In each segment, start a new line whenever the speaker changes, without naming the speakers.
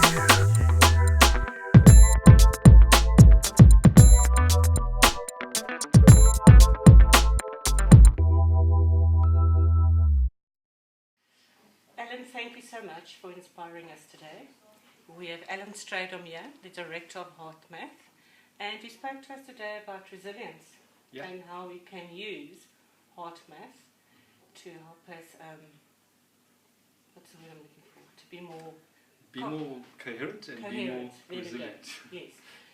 Alan, thank you so much for inspiring us today. We have Alan Strydom here, the director of HeartMath, and he spoke to us today about resilience and how we can use HeartMath to help us, what's the word I'm looking for, to be more
coherent and be more resilient.
Yes.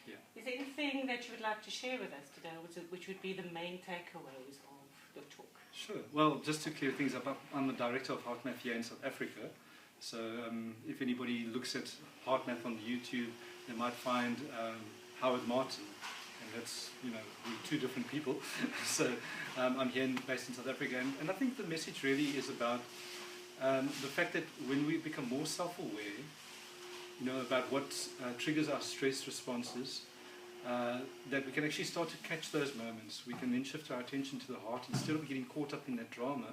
Yeah. Is there anything that you would like to share with us today, which would be the main takeaways of the talk?
Sure. Well, just to clear things up, I'm the director of HeartMath here in South Africa. So if anybody looks at HeartMath on YouTube, they might find Howard Martin, and that's, we're two different people. So I'm here based in South Africa, and I think the message really is about the fact that when we become more self-aware, about what triggers our stress responses, that we can actually start to catch those moments. We can then shift our attention to the heart instead of getting caught up in that drama,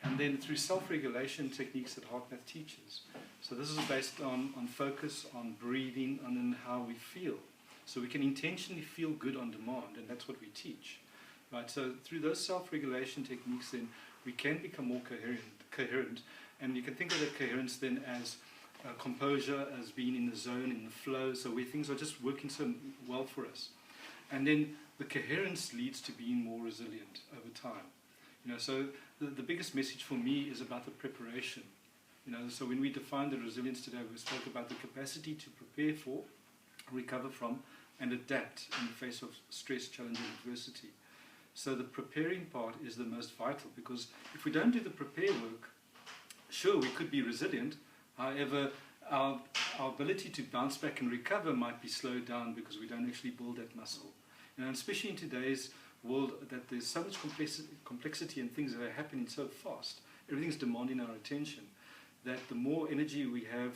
and then through self-regulation techniques that HeartMath teaches. So this is based on focus, on breathing, and then how we feel. So we can intentionally feel good on demand, and that's what we teach. Right? So through those self-regulation techniques, then we can become more coherent, and you can think of that coherence then as composure, as being in the zone, in the flow, so where things are just working so well for us. And then the coherence leads to being more resilient over time. So the biggest message for me is about the preparation. So when we defined the resilience today, we spoke about the capacity to prepare for, recover from, and adapt in the face of stress, challenge, and adversity. So the preparing part is the most vital, because if we don't do the prepare work, sure, we could be resilient. However, our ability to bounce back and recover might be slowed down because we don't actually build that muscle. Especially in today's world, that there's so much complexity and things that are happening so fast. Everything's demanding our attention. That the more energy we have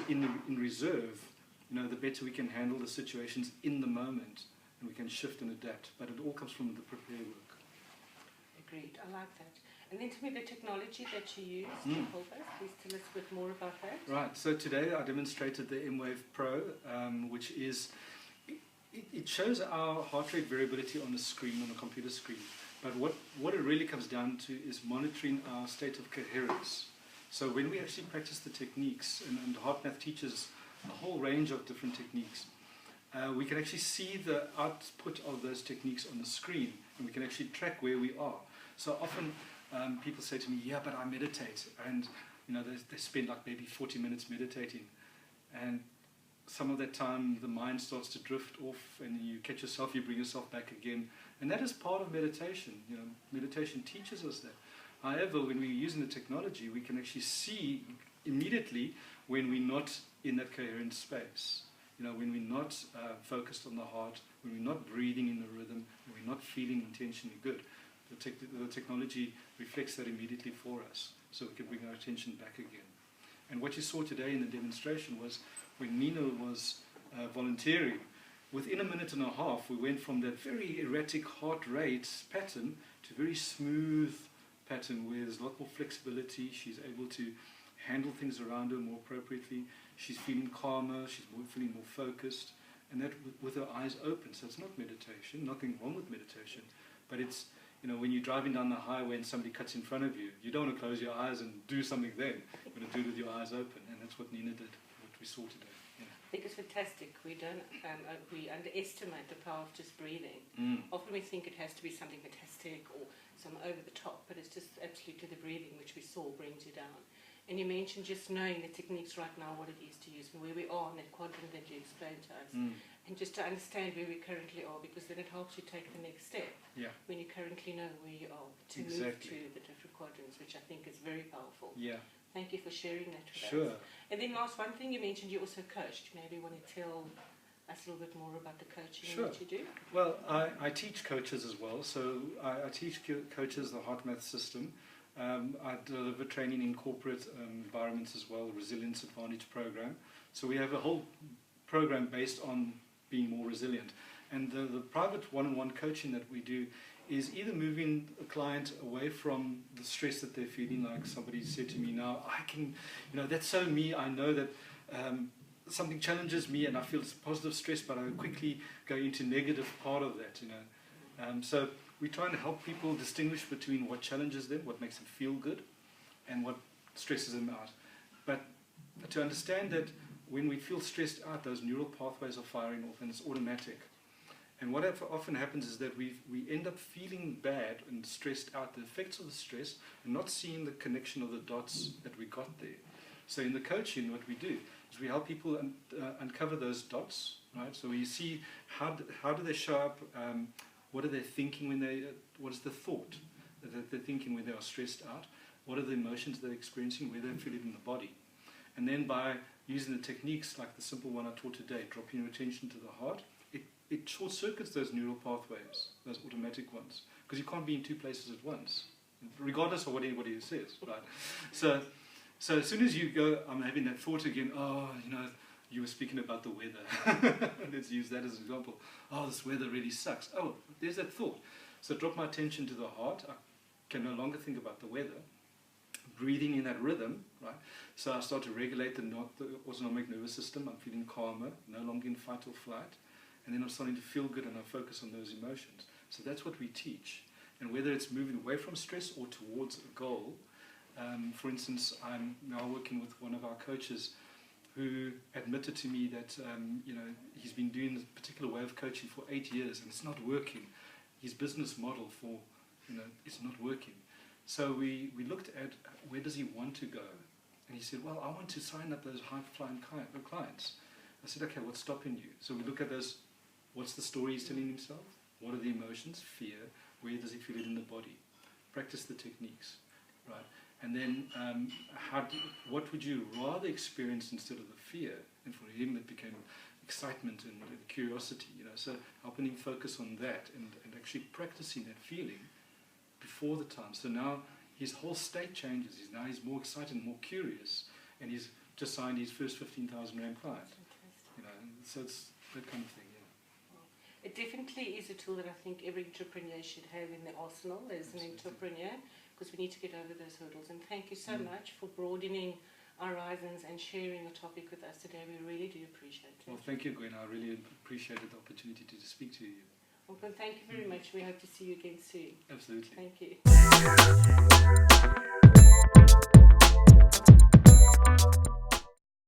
in reserve, the better we can handle the situations in the moment, and we can shift and adapt. But it all comes from the prepare work.
Agreed. I like that. And then tell me the technology that you use to help us. Please tell us a bit more about that.
Right. So today I demonstrated the M-Wave Pro, which is, it shows our heart rate variability on the screen, on the computer screen. But what it really comes down to is monitoring our state of coherence. So when we actually practice the techniques, and HeartMath teaches a whole range of different techniques, we can actually see the output of those techniques on the screen, and we can actually track where we are. So often people say to me, yeah, but I meditate, and they spend like maybe 40 minutes meditating, and some of that time the mind starts to drift off, and you catch yourself, you bring yourself back again, and that is part of meditation. Meditation teaches us that. However, when we're using the technology, we can actually see immediately when we're not in that coherent space. When we're not focused on the heart, when we're not breathing in the rhythm, when we're not feeling intentionally good. The technology reflects that immediately for us, so we can bring our attention back again. And what you saw today in the demonstration was when Nina was volunteering, within a minute and a half, we went from that very erratic heart rate pattern to very smooth pattern where there's a lot more flexibility. She's able to handle things around her more appropriately. She's feeling calmer, she's feeling more focused, and that with her eyes open. So it's not meditation, nothing wrong with meditation, but it's, when you're driving down the highway and somebody cuts in front of you, you don't want to close your eyes and do something then. You want to do it with your eyes open, and that's what Nina did, what we saw today. Yeah.
I think it's fantastic. We underestimate the power of just breathing. Often we think it has to be something fantastic or some over the top, but it's just absolutely the breathing, which we saw brings you down. And you mentioned just knowing the techniques right now, what it is to use, and where we are in that quadrant that you explained to us. And just to understand where we currently are, because then it helps you take the next step when you currently know where you are to move to the different quadrants, which I think is very powerful. Thank you for sharing that with us. And then last one thing, you mentioned you also coached. Maybe you want to tell us a little bit more about the coaching that you do?
Well, I teach coaches as well. So I teach coaches the HeartMath system. I deliver training in corporate environments as well, Resilience Advantage program. So we have a whole program based on being more resilient. And the private one-on-one coaching that we do is either moving a client away from the stress that they're feeling, like somebody said to me now, I can, that's so me, I know that something challenges me and I feel it's positive stress, but I quickly go into negative part of that, So we try and help people distinguish between what challenges them, what makes them feel good, and what stresses them out. But to understand that when we feel stressed out, those neural pathways are firing off and it's automatic. And what often happens is that we end up feeling bad and stressed out, the effects of the stress, and not seeing the connection of the dots that we got there. So in the coaching, what we do is we help people uncover those dots, right? So we see how do they show up, what are they thinking what is the thought that they're thinking when they are stressed out, what are the emotions they're experiencing, where they feel it in the body. And then by using the techniques like the simple one I taught today, dropping your attention to the heart, it short circuits those neural pathways, those automatic ones, because you can't be in two places at once, regardless of what anybody says, right? So as soon as you go, I'm having that thought again, you were speaking about the weather. Let's use that as an example. Oh, this weather really sucks. Oh, there's that thought. So drop my attention to the heart. I can no longer think about the weather. Breathing in that rhythm, right? So I start to regulate the autonomic nervous system. I'm feeling calmer, no longer in fight or flight. And then I'm starting to feel good and I focus on those emotions. So that's what we teach. And whether it's moving away from stress or towards a goal, for instance, I'm now working with one of our coaches who admitted to me that he's been doing this particular way of coaching for 8 years and it's not working. His business model it's not working. So we looked at where does he want to go, and he said, well, I want to sign up those high-flying clients. I said, okay, what's stopping you? So we look at those. What's the story he's telling himself? What are the emotions? Fear. Where does he feel it in the body? Practice the techniques, right? And then what would you rather experience instead of the fear? And for him it became excitement and curiosity, so helping him focus on that and actually practicing that feeling before the time. So now his whole state changes. He's more excited and more curious, and he's just signed his first 15,000 Rand client. So it's that kind of thing.
It definitely is a tool that I think every entrepreneur should have in their arsenal as an entrepreneur, because we need to get over those hurdles. And thank you so much for broadening our horizons and sharing the topic with us today. We really do appreciate it.
Well, thank you, Gwen. I really appreciated the opportunity to speak to you.
Well, thank you very much. We hope to see you again soon.
Absolutely.
Thank you.